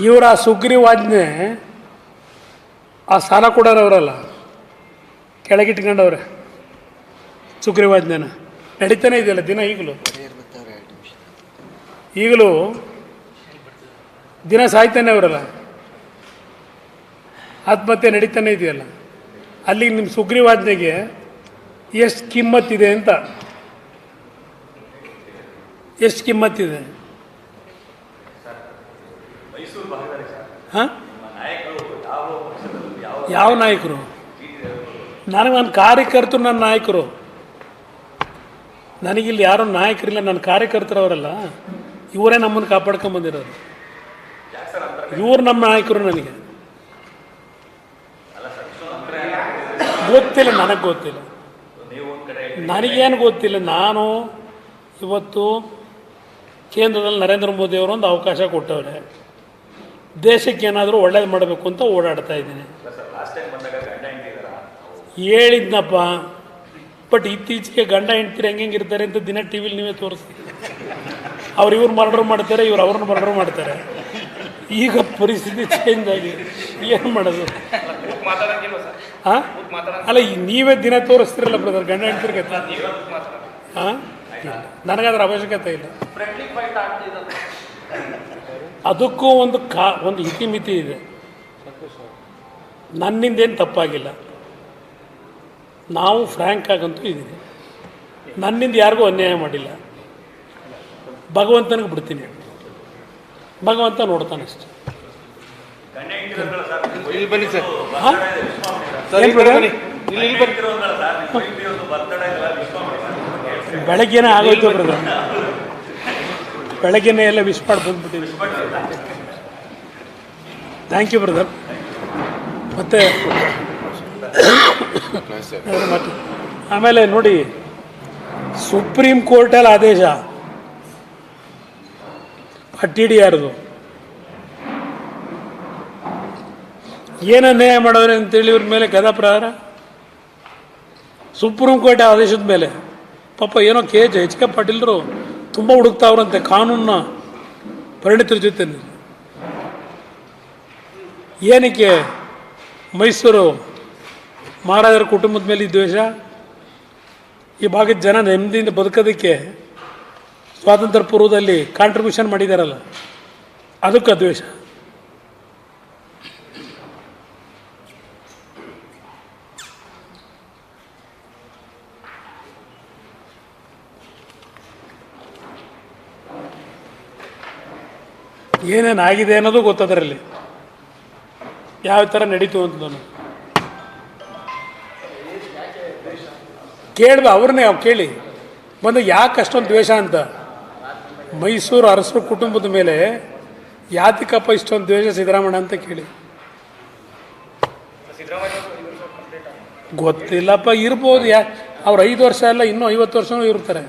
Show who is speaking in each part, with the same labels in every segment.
Speaker 1: ಇವರ ಸುಗ್ರೀವಾಜ್ಞೆ ಆ ಸಾಲ ಕೊಡೋರವರಲ್ಲ ಕೆಳಗಿಟ್ಕೊಂಡವ್ರೆ ಸುಗ್ರೀವಾಜ್ಞೆನ ನಡೀತಾನೆ ಇದೆಯಲ್ಲ ದಿನ ಈಗಲೂ ದಿನ ಸಾಯ್ತಾನೆ ಅವರಲ್ಲ, ಆತ್ಮಹತ್ಯೆ ನಡೀತಾನೆ ಇದೆಯಲ್ಲ. ಅಲ್ಲಿ ನಿಮ್ಮ ಸುಗ್ರೀವಾಜ್ಞೆಗೆ ಎಷ್ಟು ಕಿಮ್ಮತ್ತಿದೆ ಅಂತ, ಎಷ್ಟು ಕಿಮ್ಮತ್ತಿದೆ? ಹಾಂ, ಯಾವ ನಾಯಕರು? ನನ್ನ ಕಾರ್ಯಕರ್ತರು ನನ್ನ ನಾಯಕರು. ನನಗಿಲ್ಲಿ ಯಾರೋ ನಾಯಕರಿಲ್ಲ, ನನ್ನ ಕಾರ್ಯಕರ್ತರವರಲ್ಲ. ಇವರೇ ನಮ್ಮನ್ನು ಕಾಪಾಡ್ಕೊಂಬಂದಿರೋರು. ಇವರು ನಮ್ಮ ನಾಯಕರು. ನನಗೆ ಗೊತ್ತಿಲ್ಲ, ನನಗೆ ಗೊತ್ತಿಲ್ಲ, ನನಗೇನು ಗೊತ್ತಿಲ್ಲ. ನಾನು ಇವತ್ತು ಕೇಂದ್ರದಲ್ಲಿ ನರೇಂದ್ರ ಮೋದಿಯವರು ಒಂದು ಅವಕಾಶ ಕೊಟ್ಟವ್ರೆ, ದೇಶಕ್ಕೆ ಏನಾದರೂ ಒಳ್ಳೇದು ಮಾಡಬೇಕು ಅಂತ ಓಡಾಡ್ತಾ ಇದ್ದೀನಿ. ಹೇಳಿದ್ನಪ್ಪ, ಬಟ್ ಇತ್ತೀಚೆಗೆ ಗಂಡ ಹೆಂಡ್ತಿರು ಹೆಂಗಿರ್ತಾರೆ ಅಂತ ದಿನ ಟಿ ವಿಲಿ ನೀವೇ ತೋರಿಸ್ತೀವಿ. ಇವ್ರು ಮರ್ಡರ್ ಮಾಡ್ತಾರೆ, ಇವ್ರು ಅವ್ರನ್ನ ಮರ್ಡರ್ ಮಾಡ್ತಾರೆ. ಈಗ ಪರಿಸ್ಥಿತಿ ಚೇಂಜ್ ಆಗಿ ಏನು ಮಾಡೋದು? ಹಾಂ, ಅಲ್ಲ ನೀವೇ ದಿನ ತೋರಿಸ್ತಿರಲ್ಲ ಬ್ರದರ್ ಗಂಡ ಹೆಂಡ್ತಿರ್ಗೆ. ಹಾಂ, ನನಗದ್ರ ಅವಶ್ಯಕತೆ ಇಲ್ಲ. ಅದಕ್ಕೂ ಒಂದು ಇತಿಮಿತಿ ಇದೆ. ನನ್ನಿಂದೇನು ತಪ್ಪಾಗಿಲ್ಲ, ನಾವು ಫ್ರ್ಯಾಂಕ್ ಆಗಂತೂ ಇದ್ದೀವಿ. ನನ್ನಿಂದ ಯಾರಿಗೂ ಅನ್ಯಾಯ ಮಾಡಿಲ್ಲ. ಭಗವಂತನಿಗೆ ಬಿಡ್ತೀನಿ, ಭಗವಂತ ನೋಡ್ತಾನೆ ಅಷ್ಟೆ. ಬೆಳಗ್ಗೆನೇ ಆಗೋಯ್ತು ಬ್ರದರ್, ಬೆಳಗ್ಗೆನೇ ಎಲ್ಲ ವಿಶ್ ಮಾಡಿ ಬಂದ್ಬಿಟ್ಟಿದೆ. Thank you brother. ಮತ್ತೆ ಆಮೇಲೆ ನೋಡಿ, ಸುಪ್ರೀಂ ಕೋರ್ಟಲ್ಲಿ ಆದೇಶ TDRದು ಏನು ಅನ್ಯಾಯ ಮಾಡೋರೆ ಅಂತೇಳಿ ಇವ್ರ ಮೇಲೆ ಗದಾ ಪ್ರಹಾರ. ಸುಪ್ರೀಂ ಕೋರ್ಟ್ ಆದೇಶದ ಮೇಲೆ ಪಾಪ ಏನೋ H.K. ಪಾಟೀಲ್ರು ತುಂಬ ಹುಡುಕ್ತಾವ್ರಂತೆ ಕಾನೂನ ಪರಿಣಿತರ ಜೊತೆ. ಏನಕ್ಕೆ ಮೈಸೂರು ಮಹಾರಾಜರ ಕುಟುಂಬದ ಮೇಲೆ ಈ ದ್ವೇಷ? ಈ ಭಾಗದ ಜನ ನೆಮ್ಮದಿಯಿಂದ ಬದುಕೋದಕ್ಕೆ ಸ್ವಾತಂತ್ರ್ಯ ಪೂರ್ವದಲ್ಲಿ ಕಾಂಟ್ರಿಬ್ಯೂಷನ್ ಮಾಡಿದಾರಲ್ಲ, ಅದಕ್ಕೆ ದ್ವೇಷ. ಏನೇನಾಗಿದೆ ಅನ್ನೋದು ಗೊತ್ತದರಲ್ಲಿ, ಯಾವ ಥರ ನಡೀತು ಅಂತ. ನಾನು ಅವ್ರನ್ನೇ ಕೇಳಿ ಬಂದು ಯಾಕೆ ಅಷ್ಟೊಂದು ದ್ವೇಷ ಅಂತ. ಮೈಸೂರು ಅರಸರು ಕುಟುಂಬದ ಮೇಲೆ ಯಾತಿಕಪ್ಪ ಇಷ್ಟೊಂದು ದ್ವೇಷ ಸಿದ್ದರಾಮಯ್ಯ ಅಂತ ಕೇಳಿ. ಗೊತ್ತಿಲ್ಲಪ್ಪ, ಇರ್ಬೋದು. ಅವ್ರು 5 ವರ್ಷ ಅಲ್ಲ, ಇನ್ನೂ 50 ವರ್ಷನೂ ಇರ್ತಾರೆ.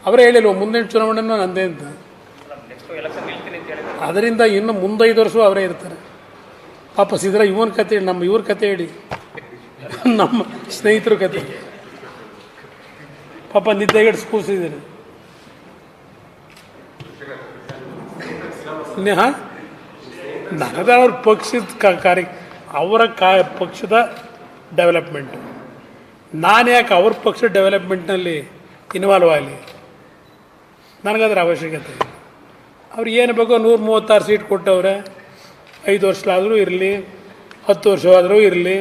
Speaker 1: ಅವರೇ ಹೇಳಿಲ್ವ ಮುಂದಿನ ಚುನಾವಣೆನೂ ನಂದೇ ಅಂತ. ಅದರಿಂದ ಇನ್ನು ಮುಂದೆ 5 ವರ್ಷವೂ ಅವರೇ ಇರ್ತಾರೆ. ಪಾಪ ಇವನ ಕತೆ ಹೇಳಿ, ಇವ್ರ ಕತೆ ಹೇಳಿ, ನಮ್ಮ ಸ್ನೇಹಿತರ ಕತೆ. ಪಾಪ ನಿದ್ದೆಗೆಡ್ಸ್ ಕೂಸಿದ್ದೀರಿ. ಹಾಂ, ನನಗೆ ಅವ್ರ ಪಕ್ಷದ ಅವರ ಪಕ್ಷದ ಡೆವಲಪ್ಮೆಂಟು. ನಾನು ಯಾಕೆ ಅವ್ರ ಪಕ್ಷದ ಡೆವಲಪ್ಮೆಂಟ್ನಲ್ಲಿ ಇನ್ವಾಲ್ವ್ ಆಗಲಿ? ನನಗದ್ರ ಅವಶ್ಯಕತೆ ಇಲ್ಲ. ಅವ್ರು ಏನು ಬೇಕೋ 136 ಸೀಟ್ ಕೊಟ್ಟವ್ರೆ. 5 ವರ್ಷ ಆದರೂ ಇರಲಿ, 10 ವರ್ಷ ಆದರೂ ಇರಲಿ,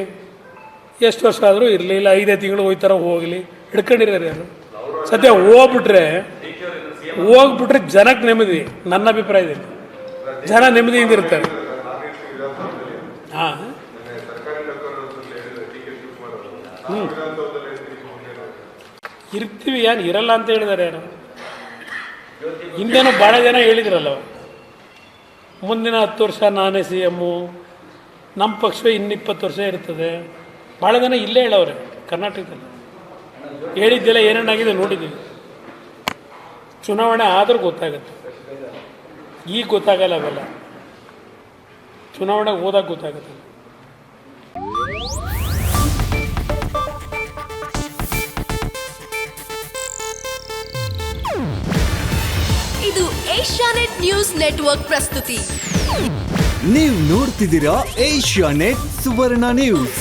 Speaker 1: ಎಷ್ಟು ವರ್ಷ ಆದರೂ ಇರಲಿ, ಇಲ್ಲ 5 ತಿಂಗಳು ಹೋಗ್ತಾರ ಹೋಗಲಿ, ಹಿಡ್ಕೊಂಡಿರೋರು ಯಾರು? ಸದ್ಯ ಹೋಗ್ಬಿಟ್ರೆ ಜನಕ್ಕೆ ನೆಮ್ಮದಿ. ನನ್ನ ಅಭಿಪ್ರಾಯದಲ್ಲಿ ಜನ ನೆಮ್ಮದಿಯಿಂದ ಇರ್ತಾರೆ. ಹಾಂ, ಇರ್ತೀವಿ, ಏನು ಇರಲ್ಲ ಅಂತ ಹೇಳಿದಾರೆ ಯಾರು? ಹಿಂದೇನೋ ಭಾಳ ಜನ ಹೇಳಿದ್ರಲ್ಲ, ಮುಂದಿನ 10 ವರ್ಷ ನಾನೇ CM, ನಮ್ಮ ಪಕ್ಷ ಇನ್ನು 20 ವರ್ಷ ಇರ್ತದೆ. ಭಾಳ ಜನ ಇಲ್ಲೇ ಹೇಳವ್ರೆ ಕರ್ನಾಟಕದಲ್ಲಿ. ಹೇಳಿದ್ದೆಲ್ಲ ಏನೇನಾಗಿದೆ ನೋಡಿದ್ದೀವಿ. ಚುನಾವಣೆ ಆದರೂ ಗೊತ್ತಾಗುತ್ತೆ, ಈಗ ಗೊತ್ತಾಗಲ್ಲ. ಅವೆಲ್ಲ ಚುನಾವಣೆಗೆ ಹೋದಾಗ ಗೊತ್ತಾಗುತ್ತೆ.
Speaker 2: ಇದು ಏಷ್ಯಾನೆಟ್ ನ್ಯೂಸ್ ನೆಟ್ವರ್ಕ್ ಪ್ರಸ್ತುತಿ.
Speaker 3: ನೀವು ನೋಡ್ತಿದ್ದೀರಾ ಏಷ್ಯಾನೆಟ್ ಸುವರ್ಣ ನ್ಯೂಸ್.